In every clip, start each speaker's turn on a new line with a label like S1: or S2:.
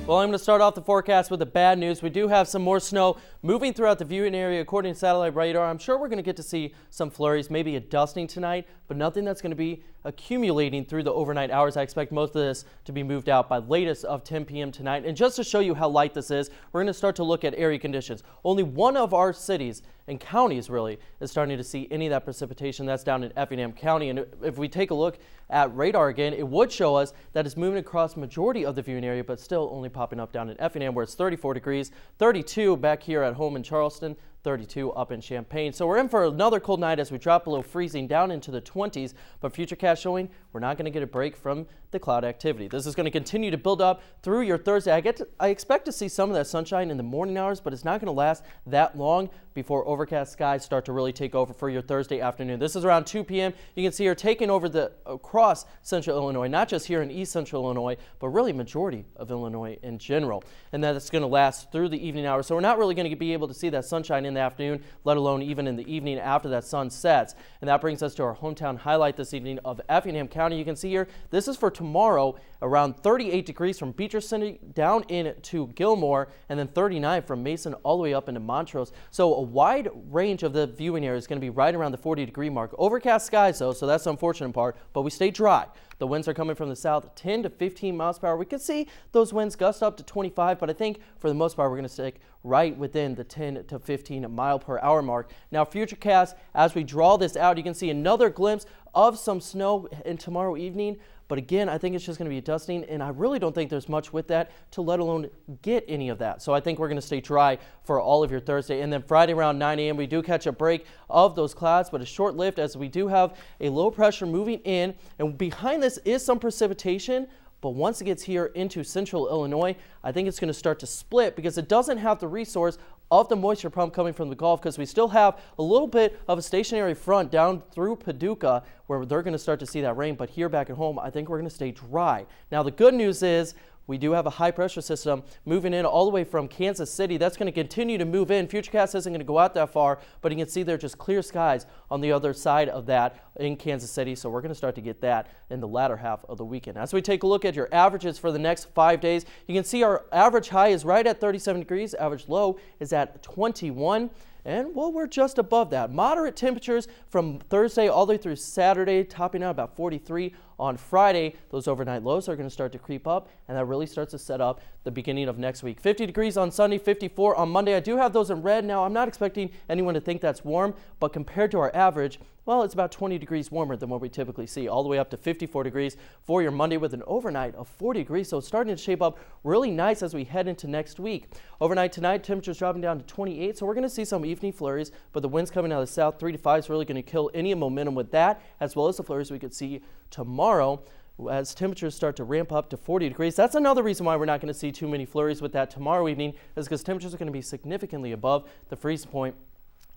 S1: Well, I'm going to start off the forecast with the bad news. We do have some more snow moving throughout the viewing area according to satellite radar. I'm sure we're going to get to see some flurries, maybe a dusting tonight, but nothing that's going to be accumulating through the overnight hours. I expect most of this to be moved out by latest of 10 p.m. tonight. And just to show you how light this is, we're going to start to look at area conditions. Only one of our cities and counties really is starting to see any of that precipitation. That's down in Effingham County. And if we take a look at radar again, it would show us that it's moving across the majority of the viewing area, but still only popping up down in Effingham where it's 34 degrees, 32 back here at home in Charleston, 32 up in Champaign. So we're in for another cold night as we drop below freezing down into the 20s, but Futurecast showing we're not going to get a break from the cloud activity. This is going to continue to build up through your Thursday. I expect to see some of that sunshine in the morning hours, but it's not going to last that long before overcast skies start to really take over for your Thursday afternoon. This is around 2 p.m. You can see her taking over across central Illinois, not just here in east central Illinois, but really majority of Illinois in general. And that's going to last through the evening hours. So we're not really going to be able to see that sunshine in the afternoon, let alone even in the evening after that sun sets. And that brings us to our hometown highlight this evening of Effingham County. You can see here, this is for tomorrow, around 38 degrees from Beecher City down into Gilmore, and then 39 from Mason all the way up into Montrose. So a wide range of the viewing area is going to be right around the 40-degree mark. Overcast skies though, so that's the unfortunate part, but we stay dry. The winds are coming from the south, 10 to 15 miles per hour. We could see those winds gust up to 25, but I think for the most part, we're going to stick right within the 10 to 15 mile per hour mark. Now, Futurecast, as we draw this out, you can see another glimpse of some snow in tomorrow evening. But again, I think it's just going to be a dusting, and I really don't think there's much with that to let alone get any of that. So I think we're going to stay dry for all of your Thursday. And then Friday around 9 a.m., we do catch a break of those clouds, but a short-lived as we do have a low pressure moving in. And behind this is some precipitation. But once it gets here into central Illinois, I think it's going to start to split because it doesn't have the resource of the moisture pump coming from the Gulf, because we still have a little bit of a stationary front down through Paducah where they're going to start to see that rain. But here back at home, I think we're going to stay dry. Now, the good news is we do have a high pressure system moving in all the way from Kansas City. That's going to continue to move in. Futurecast isn't going to go out that far, but you can see there's just clear skies on the other side of that in Kansas City. So we're going to start to get that in the latter half of the weekend. As we take a look at your averages for the next 5 days, you can see our average high is right at 37 degrees. Average low is at 21. And, well, we're just above that. Moderate temperatures from Thursday all the way through Saturday, topping out about 43 on Friday. Those overnight lows are going to start to creep up, and that really starts to set up the beginning of next week. 50 degrees on Sunday, 54 on Monday. I do have those in red. Now, I'm not expecting anyone to think that's warm, but compared to our average, well, it's about 20 degrees warmer than what we typically see, all the way up to 54 degrees for your Monday with an overnight of 40 degrees. So it's starting to shape up really nice as we head into next week. Overnight tonight, temperatures dropping down to 28. So we're going to see some evening flurries, but the winds coming out of the south, 3 to 5 is really going to kill any momentum with that, as well as the flurries we could see tomorrow as temperatures start to ramp up to 40 degrees. That's another reason why we're not going to see too many flurries with that tomorrow evening, is because temperatures are going to be significantly above the freeze point,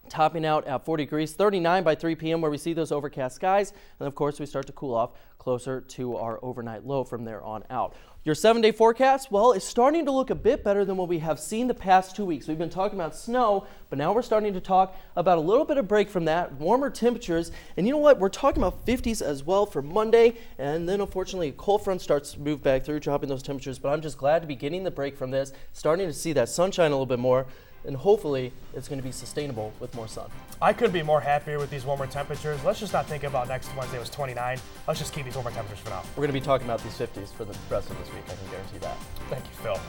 S1: topping out at 40 degrees, 39 by 3 p.m. where we see those overcast skies. And of course, we start to cool off closer to our overnight low from there on out. Your 7-day forecast, well, it's starting to look a bit better than what we have seen the past 2 weeks. We've been talking about snow, but now we're starting to talk about a little bit of break from that, warmer temperatures. And you know what? We're talking about 50s as well for Monday. And then unfortunately, a cold front starts to move back through, dropping those temperatures. But I'm just glad to be getting the break from this, starting to see that sunshine a little bit more. And hopefully it's going to be sustainable with more sun.
S2: I couldn't be more happier with these warmer temperatures. Let's just not think about next Wednesday was 29. Let's just keep these warmer temperatures for now.
S1: We're going to be talking about these 50s for the rest of this week. I can guarantee that.
S2: Thank you, Phil.